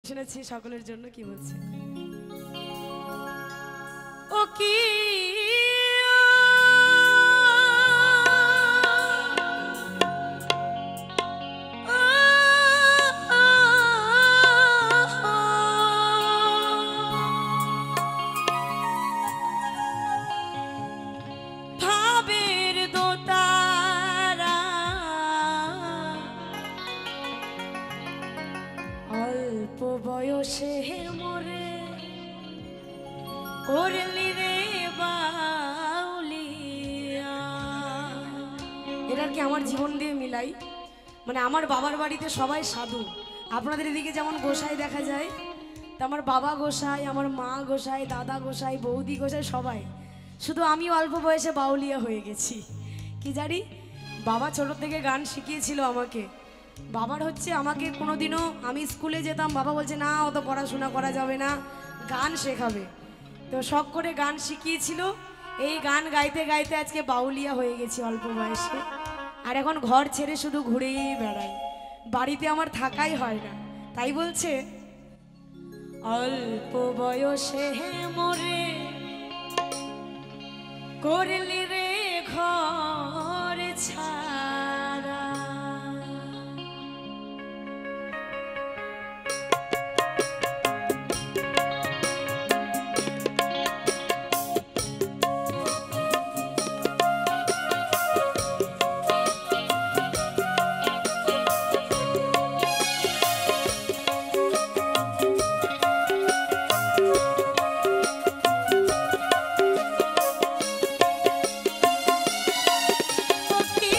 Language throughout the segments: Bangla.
শুনেছি সকলের জন্য কি বলছে ও কি বয়সে মরে করলি রে বাউলিয়া। এটার কি আমার জীবন দিয়ে মিলাই, মানে আমার বাবার বাড়িতে সবাই সাধু, আপনাদের এদিকে যেমন গোসাই দেখা যায়, তা আমার বাবা গোসাই, আমার মা গোসাই, দাদা গোসাই, বৌদি গোসাই সবাই, শুধু আমি অল্প বয়সে বাউলিয়া হয়ে গেছি। কি জানি বাবা ছোট থেকে গান শিখিয়েছিল আমাকে। বাবার হচ্ছে আমাকে কোনোদিনও, আমি স্কুলে যেতাম, বাবা বলছে না অত পড়াশোনা করা যাবে না, গান শেখাবে, তো শখ করে গান শিখিয়েছিল। এই গান গাইতে গাইতে আজকে বাউলিয়া হয়ে গেছি অল্প বয়সে। আর এখন ঘর ছেড়ে শুধু ঘুরেই বেড়াই, বাড়িতে আমার থাকাই হয় না। তাই বলছে অল্প বয়সে মরে করলি রে ঘর ছাড়া। কি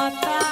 মাতা